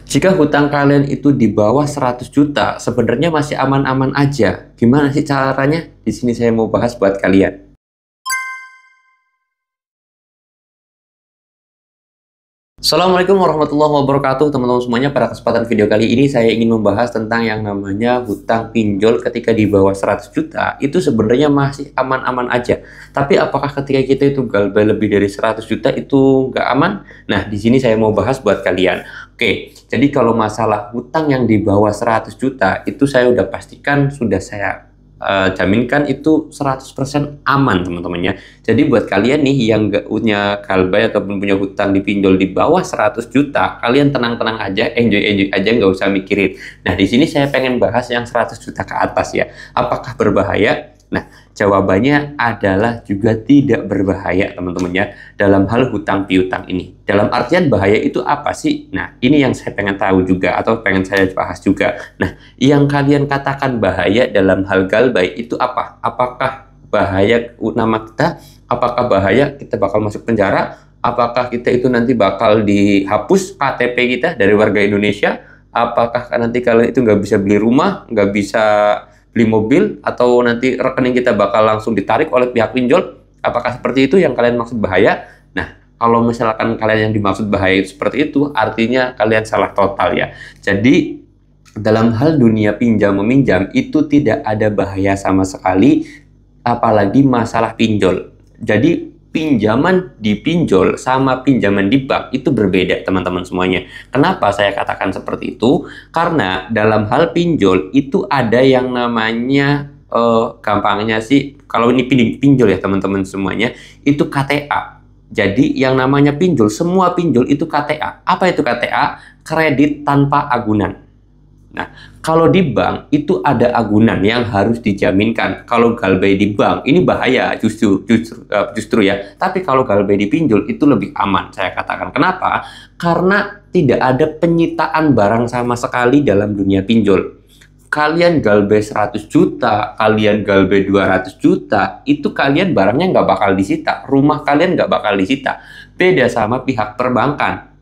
Jika hutang kalian itu di bawah 100 juta, sebenarnya masih aman-aman aja. Gimana sih caranya? Di sini saya mau bahas buat kalian. Assalamualaikum warahmatullahi wabarakatuh, teman-teman semuanya. Pada kesempatan video kali ini saya ingin membahas tentang yang namanya hutang pinjol ketika di bawah 100 juta. Itu sebenarnya masih aman-aman aja. Tapi apakah ketika kita itu galbay lebih dari 100 juta itu nggak aman? Nah, di sini saya mau bahas buat kalian. Oke, jadi kalau masalah hutang yang di bawah 100 juta itu saya udah pastikan, sudah saya jaminkan itu 100% aman, teman-teman ya. Jadi buat kalian nih yang nggak punya galbay ataupun punya hutang dipinjol di bawah 100 juta, kalian tenang-tenang aja, enjoy aja, nggak usah mikirin. Nah, di sini saya pengen bahas yang 100 juta ke atas ya. Apakah berbahaya? Nah, jawabannya adalah juga tidak berbahaya, teman-teman ya, dalam hal hutang piutang ini. Dalam artian bahaya itu apa sih? Nah, ini yang saya pengen tahu juga, atau pengen saya bahas juga. Nah, yang kalian katakan bahaya dalam hal galbay itu apa? Apakah bahaya nama kita? Apakah bahaya kita bakal masuk penjara? Apakah kita itu nanti bakal dihapus KTP kita dari warga Indonesia? Apakah nanti kalian itu nggak bisa beli rumah, nggak bisa beli mobil, atau nanti rekening kita bakal langsung ditarik oleh pihak pinjol? Apakah seperti itu yang kalian maksud bahaya? Nah, kalau misalkan kalian yang dimaksud bahaya itu seperti itu, artinya kalian salah total ya. Jadi, dalam hal dunia pinjam meminjam itu tidak ada bahaya sama sekali, apalagi masalah pinjol. Jadi, pinjaman di pinjol sama pinjaman di bank itu berbeda, teman-teman semuanya. Kenapa saya katakan seperti itu? Karena dalam hal pinjol itu ada yang namanya gampangnya sih, kalau ini pinjol ya teman-teman semuanya, itu KTA. Jadi yang namanya pinjol, semua pinjol itu KTA. Apa itu KTA? Kredit tanpa agunan. Nah, kalau di bank itu ada agunan yang harus dijaminkan. Kalau galbay di bank ini bahaya justru ya. Tapi kalau galbay di pinjol itu lebih aman, saya katakan. Kenapa? Karena tidak ada penyitaan barang sama sekali dalam dunia pinjol. Kalian galbay 100 juta, kalian galbay 200 juta, itu kalian barangnya nggak bakal disita. Rumah kalian nggak bakal disita. Beda sama pihak perbankan.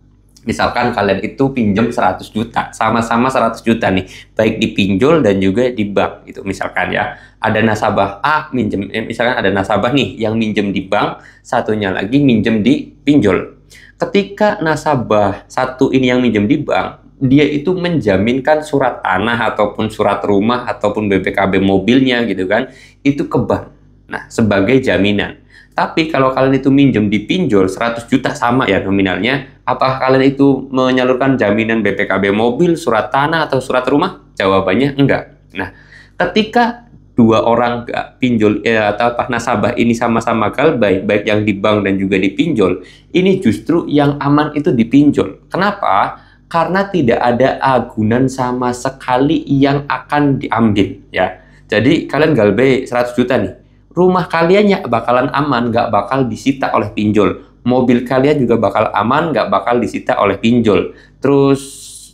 Misalkan kalian itu pinjam 100 juta, sama-sama 100 juta nih, baik di pinjol dan juga di bank gitu. Misalkan ya, ada nasabah A minjem, misalkan ada nasabah nih yang minjem di bank, satunya lagi minjem di pinjol. Ketika nasabah satu ini yang minjem di bank, dia itu menjaminkan surat tanah ataupun surat rumah ataupun BPKB mobilnya gitu kan, itu ke bank. Nah, sebagai jaminan. Tapi kalau kalian itu minjem di pinjol 100 juta sama ya nominalnya, apakah kalian itu menyalurkan jaminan BPKB mobil, surat tanah, atau surat rumah? Jawabannya enggak. Nah, ketika dua orang pinjol atau nasabah ini sama-sama galbay, baik yang di bank dan juga di pinjol, ini justru yang aman itu di pinjol. Kenapa? Karena tidak ada agunan sama sekali yang akan diambil ya. Jadi kalian galbay 100 juta nih. Rumah kalian ya bakalan aman, nggak bakal disita oleh pinjol. Mobil kalian juga bakal aman, nggak bakal disita oleh pinjol. Terus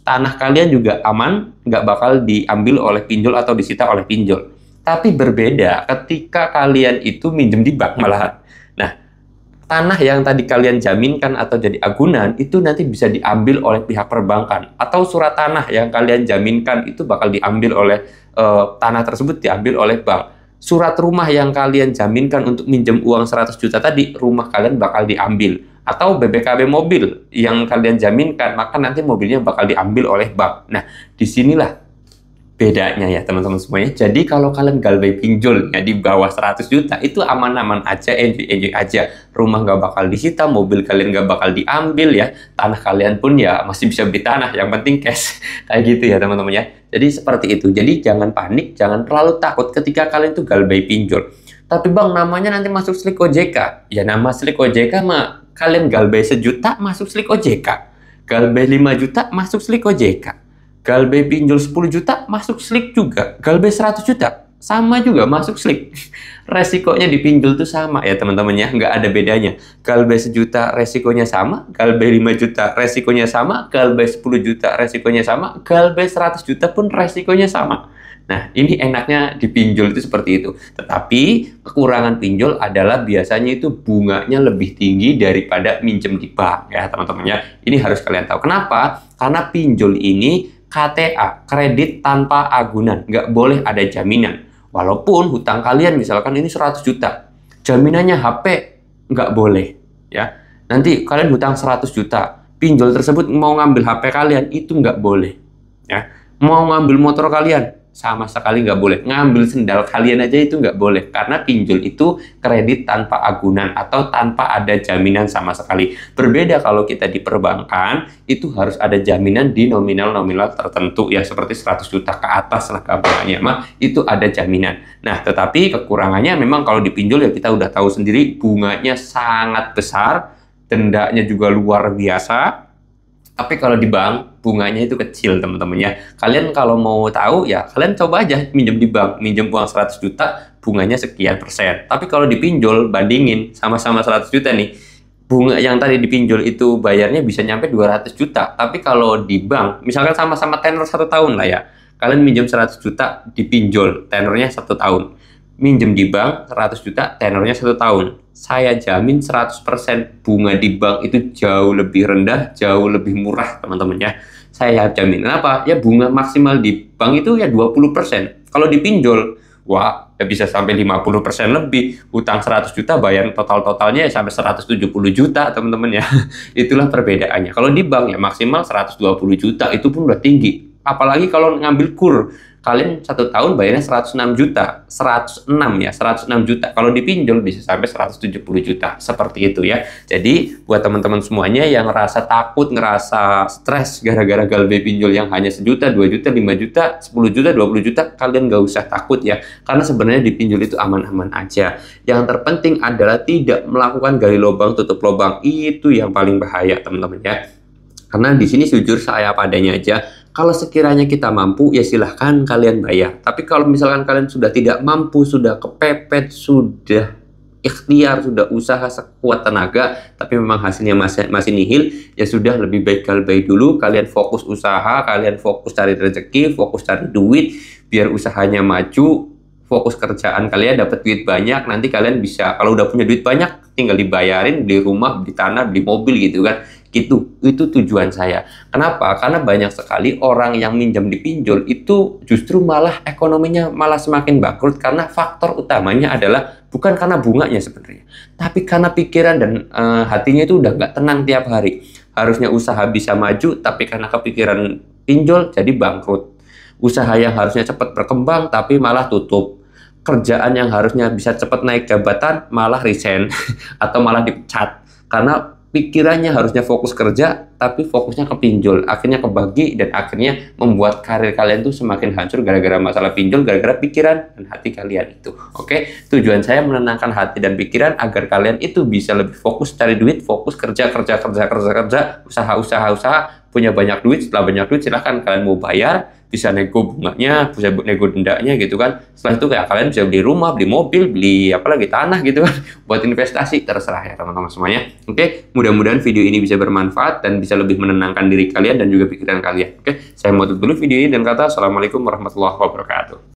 tanah kalian juga aman, nggak bakal diambil oleh pinjol atau disita oleh pinjol. Tapi berbeda ketika kalian itu minjem di bank malahan. Nah, tanah yang tadi kalian jaminkan atau jadi agunan itu nanti bisa diambil oleh pihak perbankan. Atau surat tanah yang kalian jaminkan itu bakal diambil oleh tanah tersebut diambil oleh bank. Surat rumah yang kalian jaminkan untuk minjem uang 100 juta tadi, rumah kalian bakal diambil. Atau BPKB mobil yang kalian jaminkan, maka nanti mobilnya bakal diambil oleh bank. Nah, disinilah bedanya ya teman-teman semuanya. Jadi kalau kalian galbay pinjol ya di bawah 100 juta, itu aman-aman aja, enjoy aja. Rumah nggak bakal disita, mobil kalian nggak bakal diambil ya. Tanah kalian pun ya masih bisa beli tanah, yang penting cash. Kayak gitu ya teman-teman ya. Jadi seperti itu. Jadi jangan panik, jangan terlalu takut ketika kalian tuh galbay pinjol. Tapi bang, namanya nanti masuk slik OJK. Ya nama slik OJK mah kalian galbay 1 juta masuk slik OJK. Galbay 5 juta masuk slik OJK. Galbay pinjol 10 juta masuk slik juga. Galbay 100 juta sama juga masuk slik. Resikonya di pinjol tuh sama ya teman-teman ya, nggak ada bedanya. Galbay 1 juta resikonya sama, galbay 5 juta resikonya sama, galbay 10 juta resikonya sama, galbay 100 juta pun resikonya sama. Nah, ini enaknya di pinjol itu seperti itu. Tetapi kekurangan pinjol adalah biasanya itu bunganya lebih tinggi daripada minjem di bank ya teman-teman ya. Ini harus kalian tahu. Kenapa? Karena pinjol ini KTA, kredit tanpa agunan, nggak boleh ada jaminan. Walaupun hutang kalian misalkan ini 100 juta, jaminannya HP nggak boleh ya. Nanti kalian hutang 100 juta, pinjol tersebut mau ngambil HP kalian itu nggak boleh ya. Mau ngambil motor kalian sama sekali nggak boleh. Ngambil sendal kalian aja itu nggak boleh. Karena pinjol itu kredit tanpa agunan atau tanpa ada jaminan sama sekali. Berbeda kalau kita di perbankan, itu harus ada jaminan di nominal-nominal tertentu. Ya seperti 100 juta ke atas lah gambarannya mah, itu ada jaminan. Nah tetapi kekurangannya memang kalau dipinjol ya kita udah tahu sendiri, bunganya sangat besar, dendanya juga luar biasa. Tapi kalau di bank, bunganya itu kecil, teman-teman ya. Kalian kalau mau tahu, ya kalian coba aja minjem di bank. Minjem uang 100 juta, bunganya sekian persen. Tapi kalau dipinjol, bandingin sama-sama 100 juta nih. Bunga yang tadi dipinjol itu bayarnya bisa nyampe 200 juta. Tapi kalau di bank, misalkan sama-sama tenor 1 tahun lah ya. Kalian minjem 100 juta, dipinjol, tenornya 1 tahun. Minjem di bank 100 juta, tenornya 1 tahun. Saya jamin 100% bunga di bank itu jauh lebih rendah, jauh lebih murah teman-teman ya. Saya jamin. Kenapa? Ya bunga maksimal di bank itu ya 20%. Kalau dipinjol, wah ya bisa sampai 50% lebih. Utang 100 juta bayar total-totalnya ya sampai 170 juta teman-teman ya. Itulah perbedaannya. Kalau di bank ya maksimal 120 juta, itu pun udah tinggi. Apalagi kalau ngambil kur, kalian 1 tahun bayarnya 106 juta, 106 juta. Kalau dipinjol bisa sampai 170 juta, seperti itu ya. Jadi buat teman-teman semuanya yang ngerasa takut, ngerasa stres gara-gara galbe pinjol yang hanya 1 juta, 2 juta, 5 juta, 10 juta, 20 juta, kalian nggak usah takut ya. Karena sebenarnya dipinjol itu aman-aman aja. Yang terpenting adalah tidak melakukan gali lubang tutup lubang. Itu yang paling bahaya teman-teman ya. Karena di sini jujur saya padanya aja. Kalau sekiranya kita mampu, ya silahkan kalian bayar. Tapi kalau misalkan kalian sudah tidak mampu, sudah kepepet, sudah ikhtiar, sudah usaha sekuat tenaga, tapi memang hasilnya masih nihil, ya sudah lebih baik galbay dulu. Kalian fokus usaha, kalian fokus cari rezeki, fokus cari duit, biar usahanya maju, fokus kerjaan kalian dapat duit banyak. Nanti kalian bisa, kalau udah punya duit banyak, tinggal dibayarin, beli rumah, beli tanah, beli mobil gitu kan. Gitu, itu tujuan saya. Kenapa? Karena banyak sekali orang yang minjam di pinjol itu justru malah ekonominya malah semakin bangkrut karena faktor utamanya adalah bukan karena bunganya sebenarnya, tapi karena pikiran dan hatinya itu udah nggak tenang tiap hari. Harusnya usaha bisa maju, tapi karena kepikiran pinjol jadi bangkrut. Usaha yang harusnya cepat berkembang, tapi malah tutup. Kerjaan yang harusnya bisa cepat naik jabatan, malah resign atau malah dipecat. Karena pikirannya harusnya fokus kerja, tapi fokusnya ke pinjol. Akhirnya kebagi dan akhirnya membuat karir kalian tuh semakin hancur gara-gara masalah pinjol, gara-gara pikiran dan hati kalian itu. Oke, tujuan saya menenangkan hati dan pikiran agar kalian itu bisa lebih fokus cari duit, fokus kerja, usaha, punya banyak duit. Setelah banyak duit silahkan kalian mau bayar, bisa nego bunganya, bisa nego dendanya gitu kan. Setelah itu kayak kalian bisa beli rumah, beli mobil, beli apa lagi, tanah gitu kan, buat investasi. Terserah ya teman-teman semuanya. Oke, mudah-mudahan video ini bisa bermanfaat dan bisa lebih menenangkan diri kalian dan juga pikiran kalian. Oke, saya mau tutup dulu video ini dan kata assalamualaikum warahmatullahi wabarakatuh.